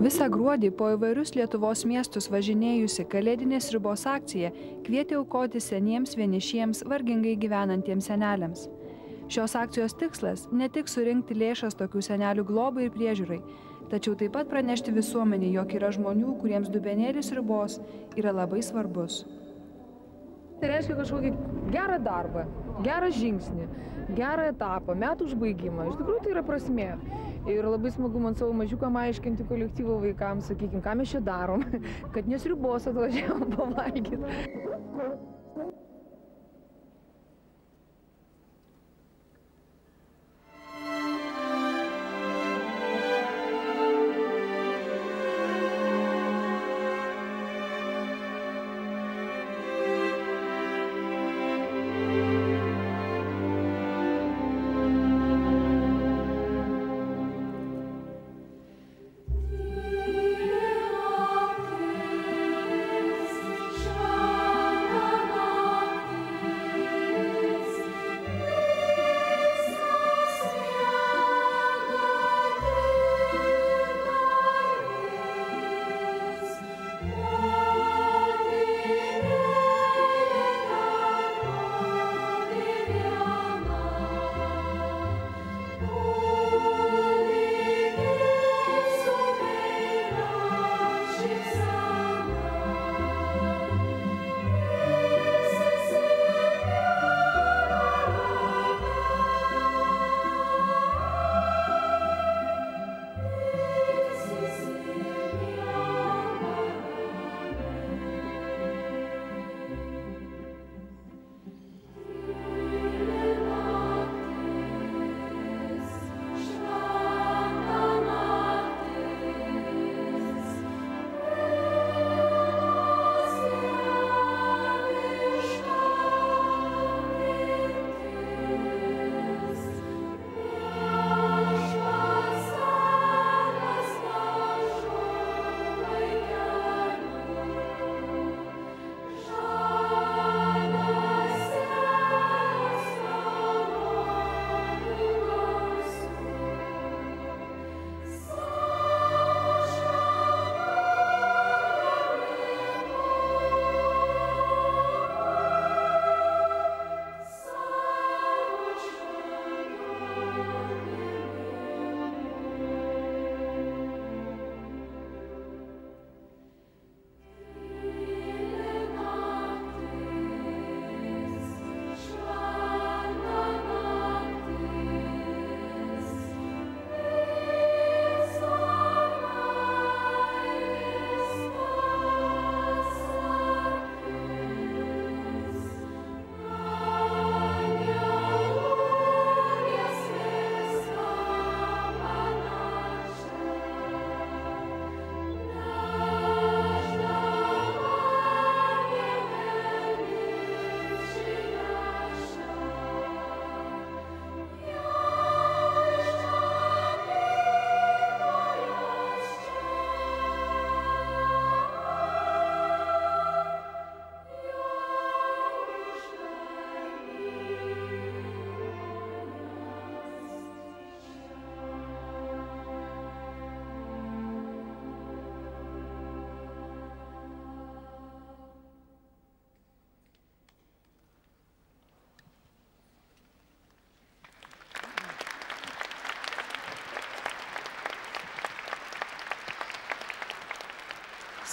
Visą gruodį po įvairius Lietuvos miestus važinėjusi kalėdinės sriubos akcija kvietė aukoti seniems, vienišiems, vargingai gyvenantiems seneliams. Šios akcijos tikslas ne tik surinkti lėšas tokių senelių globai ir priežiūrai, tačiau taip pat pranešti visuomenį, jog yra žmonių, kuriems dubenėlis sriubos yra labai svarbus. Tai reiškia kažkokį gerą darbą, gerą žingsnį, gerą etapą, metų užbaigimą. Iš tikrųjų tai yra prasmė. Ir labai smagu man savo mažiukam aiškinti kolektyvo vaikams, sakykime, ką mes čia darom, kad nesriubos atvažiavom pavalgyti.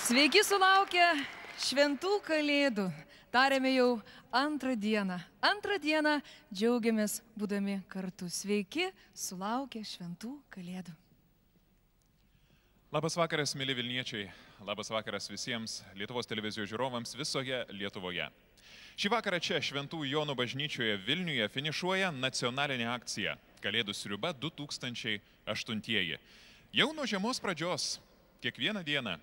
Sveiki sulaukę šventų kalėdų. Tarėme jau antrą dieną. Antrą dieną džiaugiamės būdami kartu. Sveiki sulaukę šventų kalėdų. Labas vakaras, mėly Vilniečiai. Labas vakaras visiems Lietuvos televizijos žiūrovams visoje Lietuvoje. Šį vakarą čia Šventų Jonų bažnyčioje Vilniuje finišuoja nacionalinė akcija Kalėdų sriuba 2008. Jau nuo žiemos pradžios kiekvieną dieną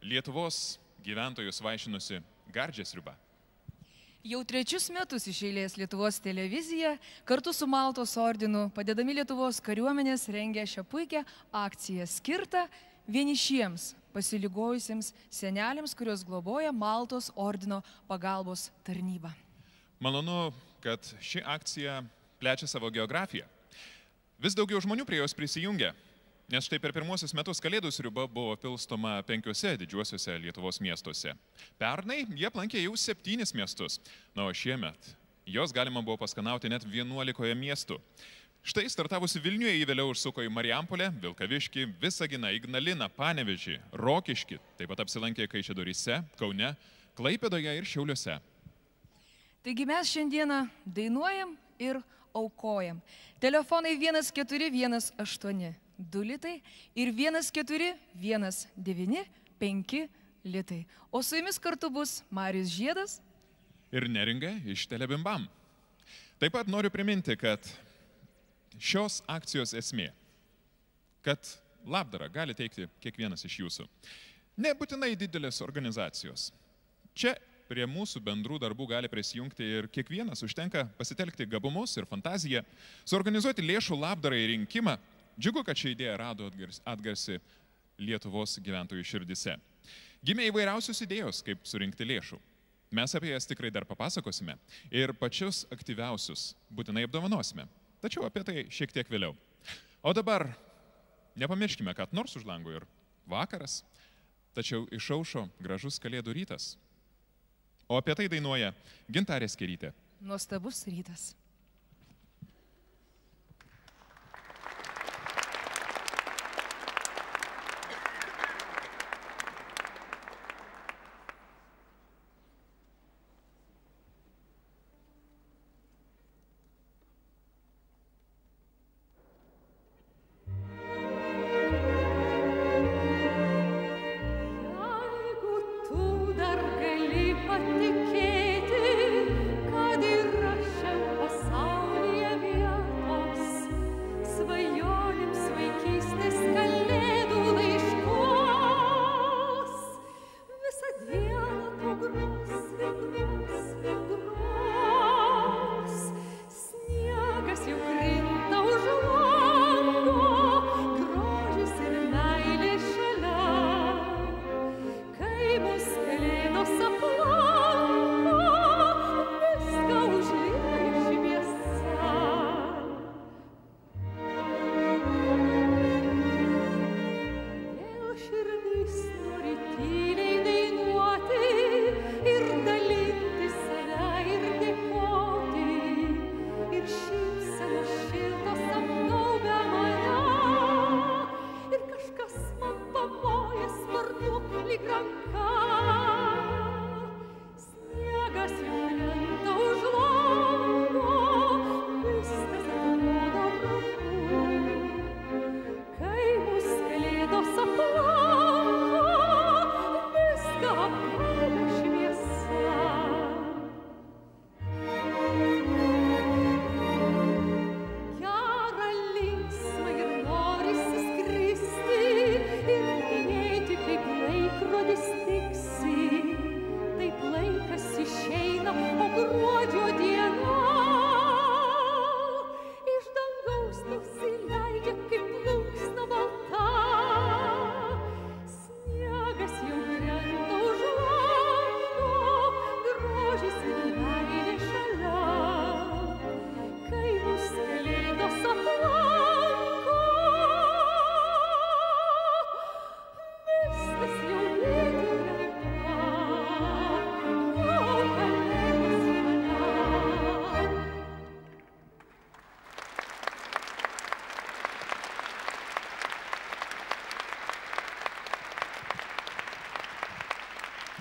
Lietuvos gyventojus vaišinusi gardžią sriubą. Jau trečius metus iš eilės Lietuvos televizija kartu su Maltos ordinu padedami Lietuvos kariuomenės rengia šią puikią akciją skirtą vienišiems pasiligojusiems seneliams, kurios globoja Maltos ordino pagalbos tarnyba. Malonu, kad ši akcija plečia savo geografiją. Vis daugiau žmonių prie jos prisijungia. Nes štai per pirmuosius metus kalėdų sriuba buvo pilstoma 5 didžiuosiuose Lietuvos miestuose. Pernai jie aplankė jau 7 miestus, na o šiemet jos galima buvo paskanauti net 11 miestų. Štai startavusi Vilniuje jį vėliau užsuko į Marijampolę, Vilkaviškį, Visaginą, Ignaliną, Panevėžį, Rokiškį, taip pat apsilankė Kaišiadoryse, Kaune, Klaipėdoje ir Šiauliuose. Taigi mes šiandieną dainuojam ir aukojam. Telefonai 1418 2 litai ir 1419 5 litai. O su jumis kartu bus Marius Žiedas ir Neringa iš Telebimbam. Taip pat noriu priminti, kad šios akcijos esmė, kad labdarą gali teikti kiekvienas iš jūsų. Nebūtinai didelės organizacijos. Čia prie mūsų bendrų darbų gali prisijungti ir kiekvienas, užtenka pasitelkti gabumus ir fantaziją, suorganizuoti lėšų labdarai rinkimą. Džiugu, kad ši idėja rado atgarsį Lietuvos gyventojų širdise. Gimė įvairiausios idėjos, kaip surinkti lėšų. Mes apie jas tikrai dar papasakosime ir pačius aktyviausius būtinai apdovanosime. Tačiau apie tai šiek tiek vėliau. O dabar nepamirškime, kad nors už lango ir vakaras, tačiau išaušo gražus kalėdų rytas. O apie tai dainuoja Gintarė Skerytė. Nuostabus rytas.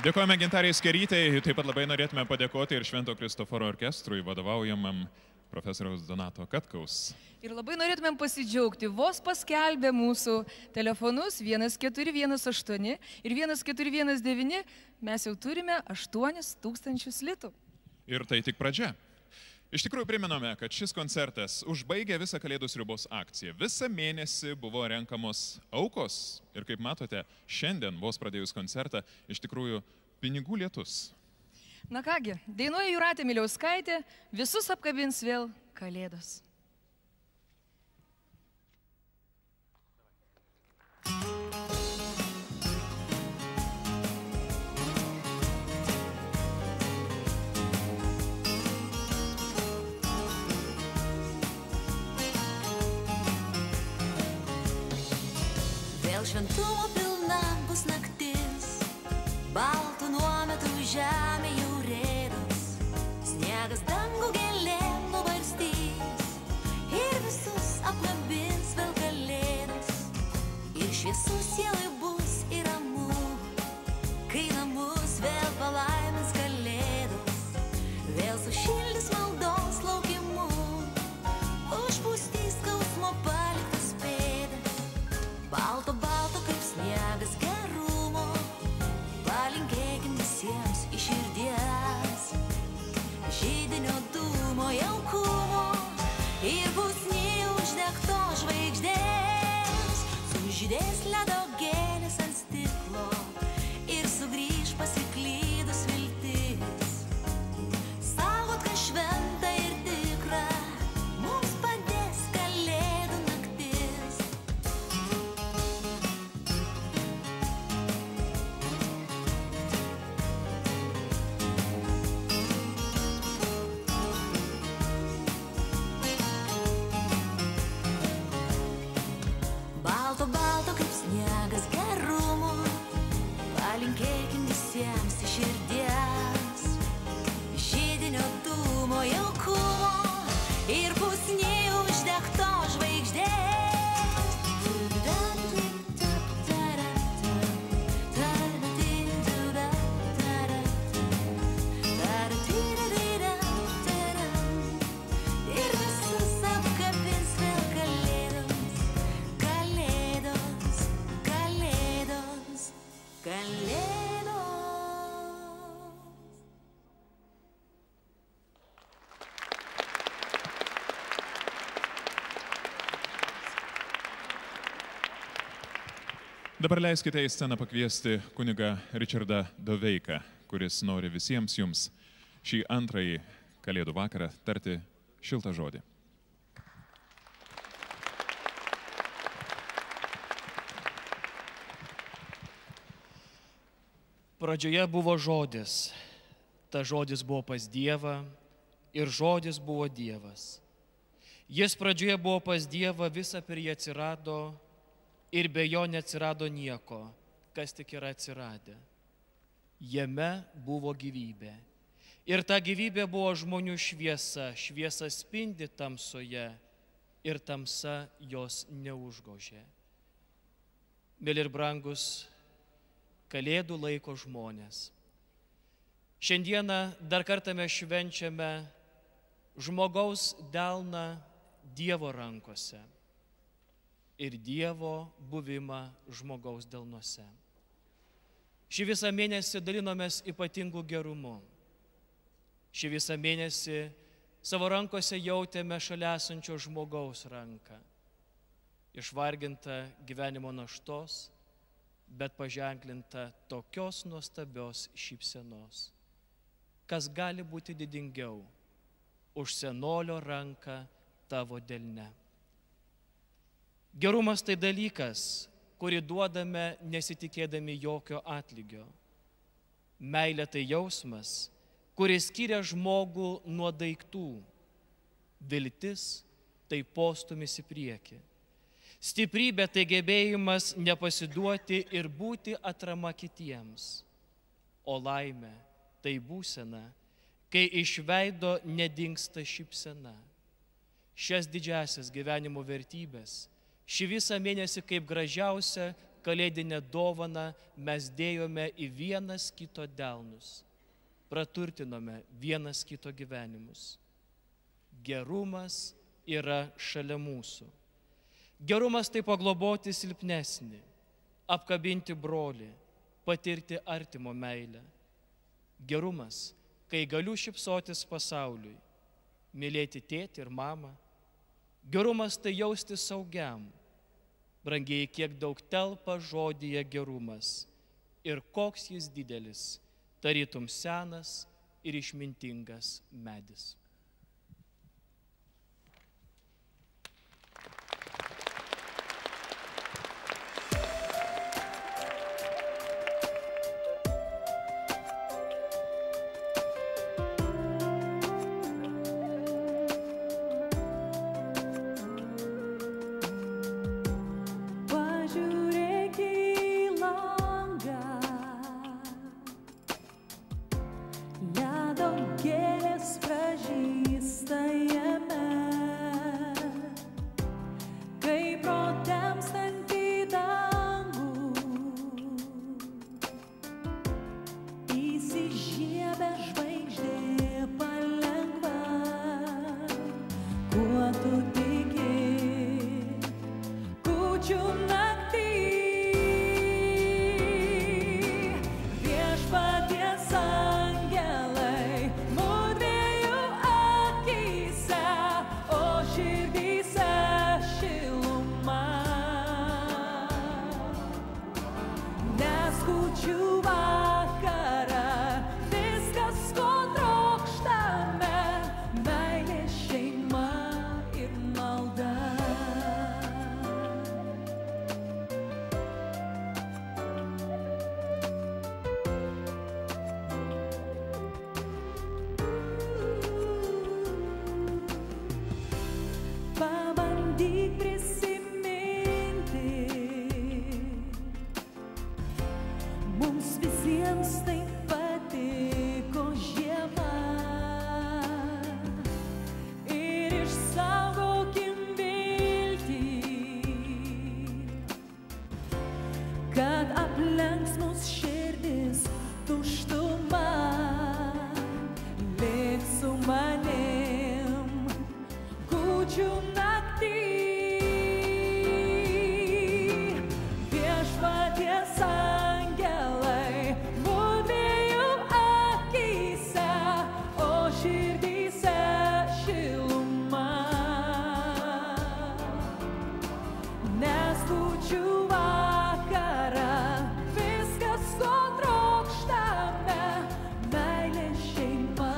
Dėkojame Gintarei Skerytei, taip pat labai norėtume padėkoti ir Švento Kristoforo orkestrui vadovaujamam profesoriaus Donato Katkaus. Ir labai norėtumėm pasidžiaugti, vos paskelbė mūsų telefonus 1418 ir 1419, mes jau turime 8000 litų. Ir tai tik pradžia. Iš tikrųjų priminome, kad šis koncertas užbaigė visą Kalėdų sriubos akciją. Visą mėnesį buvo renkamos aukos ir kaip matote, šiandien vos pradėjus koncertą, iš tikrųjų pinigų lietus. Na kągi, dainuoja Jūratė Miliauskaitė, visus apkabins vėl Kalėdos. Vėl šventumo pilna bus naktis, baltų nuometų žemė jau rėdos, sniegas dangų gėlėm nubarstys ir visus apkabins vėl kalėdos. Ir šviesu sielai bus ir ramu, kai namus vėl palaimins kalėdos, vėl sušildys maldos laukimu, užpustys skausmo paliktas pėdas, balto balto kaip sniegas gerumo, palinkėkim visiems iš širdies, židinio dūmo jaukumo ir pusny uždegto žvaigždės, sužydės ledo gėlės ant stiklo ir sugrįž pasiklydus viltis. Saugot, kad šventa ir tikra mums padės kalėdų naktis. Balto, balto kaip sniegas gerumo, palinkėkim visiems iš širdies, židinio dūmo jaukumo ir pusny uždegto žvaigždės. Ir visus apkabins vėl kalėdos, kalėdos, kalėdos, kalėdos. Dabar leiskite į sceną pakviesti kunigą Richardą Doveiką, kuris nori visiems jums šį antrąjį kalėdų vakarą tarti šiltą žodį. Pradžioje buvo žodis, ta žodis buvo pas Dievą ir žodis buvo Dievas. Jis pradžioje buvo pas Dievą, visa per jį atsirado ir be jo neatsirado nieko, kas tik yra atsiradę. Jame buvo gyvybė. Ir ta gyvybė buvo žmonių šviesa, šviesa spindi tamsoje ir tamsa jos neužgožė. Mėly ir brangus kalėdų laiko žmonės. Šiandieną dar kartą mes švenčiame žmogaus delną Dievo rankose ir Dievo buvimą žmogaus delnuose. Šį visą mėnesį dalinomės ypatingų gerumu. Šį visą mėnesį savo rankose jautėme šalia esančio žmogaus ranką, išvarginta gyvenimo naštos, bet paženklinta tokios nuostabios šypsenos. Kas gali būti didingiau už senolio ranką tavo delne? Gerumas tai dalykas, kurį duodame nesitikėdami jokio atlygio. Meilė tai jausmas, kuris skiria žmogų nuo daiktų. Viltis tai postūmis į priekį. Stiprybė tai gebėjimas nepasiduoti ir būti atrama kitiems. O laimė tai būsena, kai iš veido nedingsta šypsena. Šias didžiasias gyvenimo vertybės šį visą mėnesį kaip gražiausią kalėdinę dovaną mes dėjome į vienas kito delnus, praturtinome vienas kito gyvenimus. Gerumas yra šalia mūsų. Gerumas tai pagloboti silpnesnį, apkabinti brolį, patirti artimo meilę. Gerumas, kai galiu šypsotis pasauliui, mylėti tėtį ir mamą. Gerumas tai jausti saugiam. Brangiai, kiek daug telpa žodyje gerumas ir koks jis didelis, tarytum senas ir išmintingas medis. Pažiūrėk kūčių vakarą, viskas, ko trokštame, meilė, šeima ir malda. Pabandyk prisiminti, mums visiems taip patiko žiema. Ir išsaugokim viltį, kad aplenks mus širdis tuštuma. Lik su manim kūčių naktį, viešpaties angelai mudviejų akyse, o širdyse šiluma. Nes kūčių vakarą viskas, ko trokštame, meilė, šeima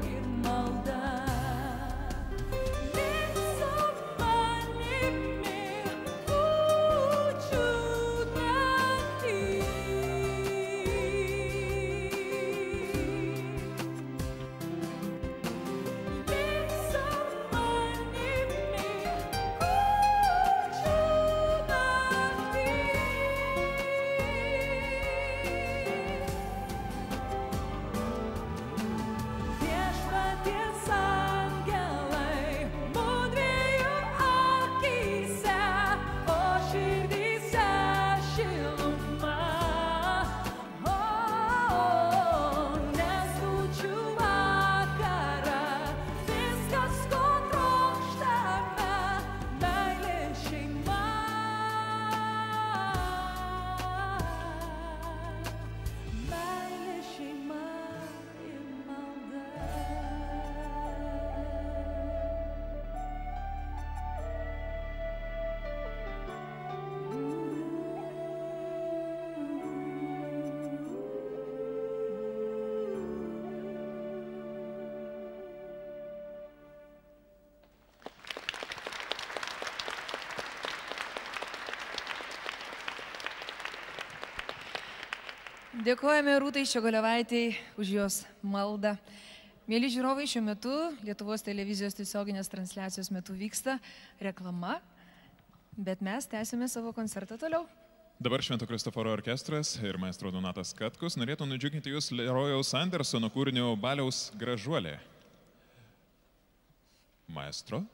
ir malda. Lik su manimi kūčių naktį. Lik su manimi kūčių naktį. Viešpaties angelai mudviejų akyse, o širdyse šiluma. Nes kūčių vakarą viskas, ko trokštame, meilė, šeima. Meilė, šeima ir malda. Dėkojame Rūtai Ščiogolevaitei už jos maldą. Mėly žiūrovai, šiuo metu Lietuvos televizijos tiesioginės transliacijos metu vyksta reklama, bet mes tęsime savo koncertą toliau. Dabar Švento Kristoforo orkestras ir maestro Donatas Katkus norėtų nudžiuginti jūs Lerojaus Andersono kūriniu Baliaus gražuolė. Maestro,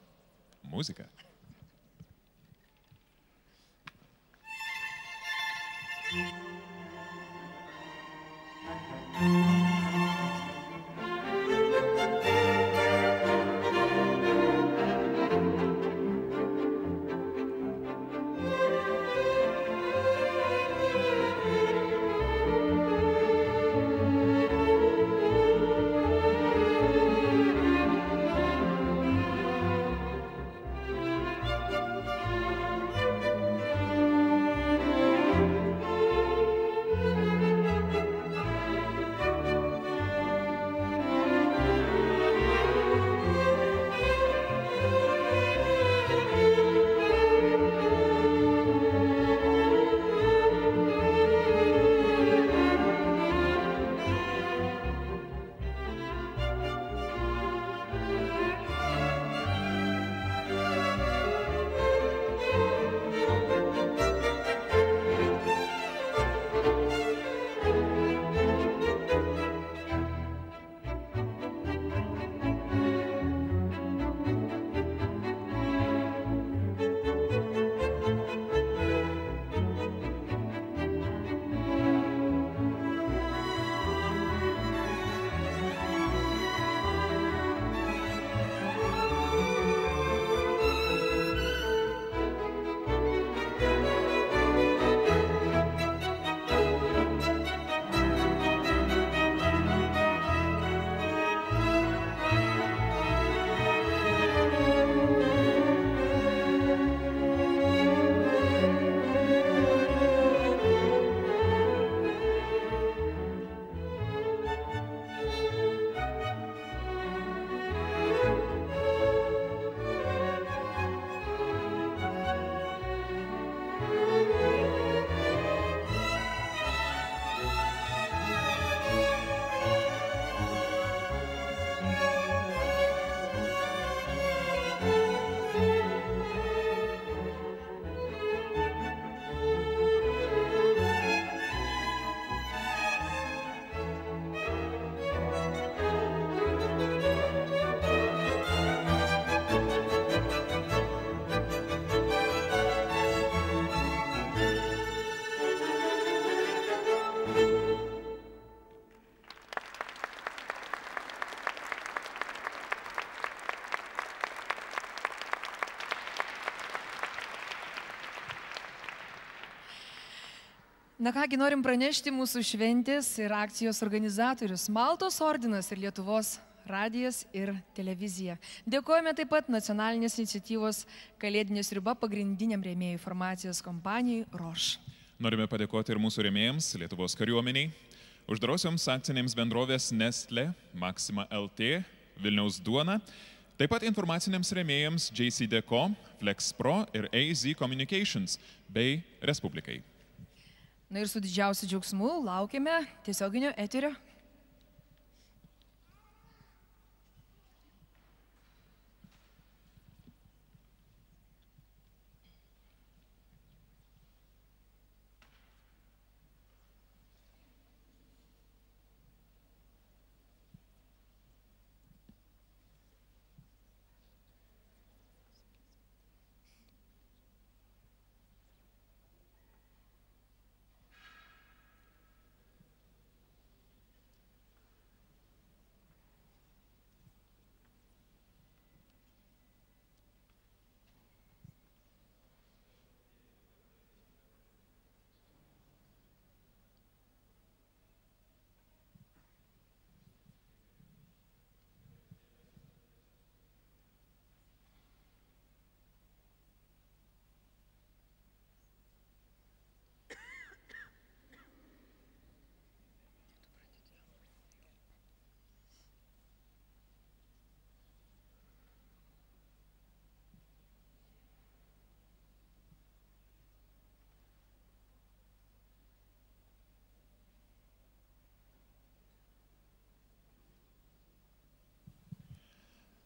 muzika. Na kągi, norim pranešti mūsų šventės ir akcijos organizatorius Maltos ordinas ir Lietuvos radijas ir televizija. Dėkojame taip pat nacionalinės iniciatyvos Kalėdinė sriuba pagrindiniam rėmėjų informacijos kompanijai Roš. Norime padėkoti ir mūsų rėmėjams, Lietuvos kariuomeniai, uždarosioms akcinėms bendrovės Nestle, Maxima LT, Vilniaus Duona, taip pat informaciniams rėmėjams JCDecaux, FlexPro ir AZ Communications bei Respublikai. Na ir su didžiausiu džiaugsmu laukiame tiesioginio eterio.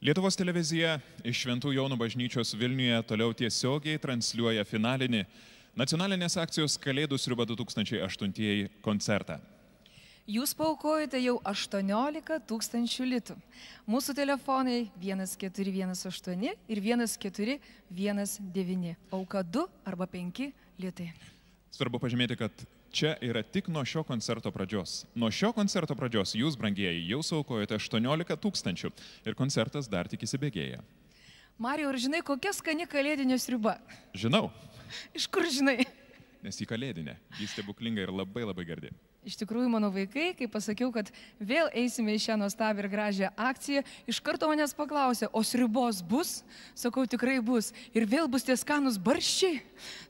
Lietuvos televizija iš Šventų Jonų bažnyčios Vilniuje toliau tiesiogiai transliuoja finalinį nacionalinės akcijos Kalėdų sriuba 2008 koncertą. Jūs paaukojate jau 18 000 litų. Mūsų telefonai 1418 ir 1419. Auka 2 arba 5 litai. Svarbu pažymėti, kad čia yra tik nuo šio koncerto pradžios. Nuo šio koncerto pradžios jūs, brangieji, jau suaukojate 18 000 ir koncertas dar tik įsibėgėja. Marijau, ar žinai, kokia skani kalėdinė sriuba? Žinau, Iš kur žinai? nes jį kalėdinė, jis stebuklinga ir labai labai gardi. Iš tikrųjų, mano vaikai, kai pasakiau, kad vėl eisime į šią nuostabią ir gražią akciją, iš karto manęs paklausė, o sriubos bus? Sakau, tikrai bus. Ir vėl bus tie skanūs barščiai?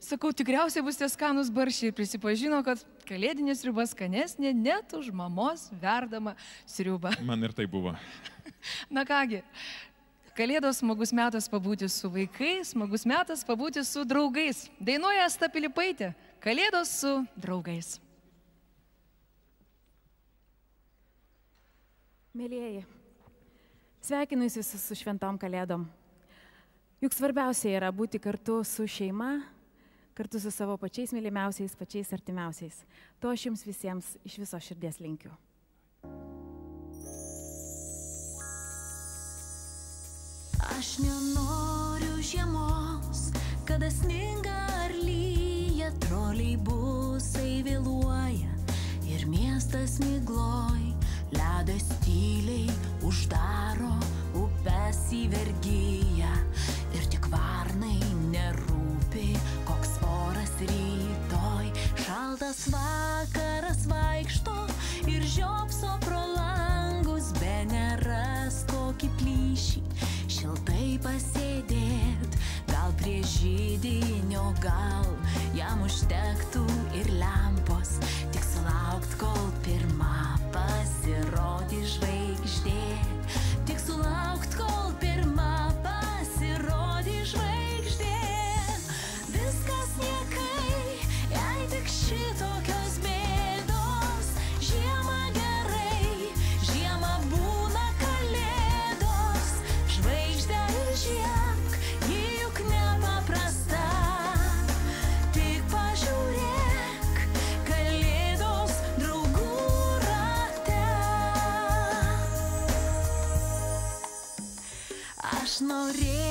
Sakau, tikriausiai bus tie skanūs barščiai. Ir prisipažino, kad kalėdinė sriuba skanesnė net už mamos verdamą sriubą. Man ir tai buvo. Na kągi, Kalėdos smagus metas pabūti su vaikais, smagus metas pabūti su draugais. Dainuoja Asta Pilipaitė, Kalėdos su draugais. Mėlieji, sveikinu jūs visus su šventom Kalėdom. Juk svarbiausia yra būti kartu su šeima, kartu su savo pačiais mylimiausiais, pačiais artimiausiais. To aš jums visiems iš viso širdies linkiu. Aš nenoriu žiemos, kada sninga ar lyja, troleibusai vėluoja ir miestas migloj, ledas tyliai uždaro upes į vergiją ir tik varnai nerūpi, koks oras rytoj. Šaltas vakaras vaikšto ir žiopso pro langus, be neras kokį plyšį šiltai pasėdėt, gal prie židinio, gal jam užtektų ir lempos, tik sulaukt, kol pirma pasirodys žvaigždė, tik sulaukt, kol pirma pasirodys žvaigždė. Viskas niekai, jei tik šitokios bėdos, žiemą gerai, žiemą būna kalėdos, žvaigždė žiemk, ji juk nepaprasta, tik pažiūrėk, kalėdos draugų rate. Aš norėjau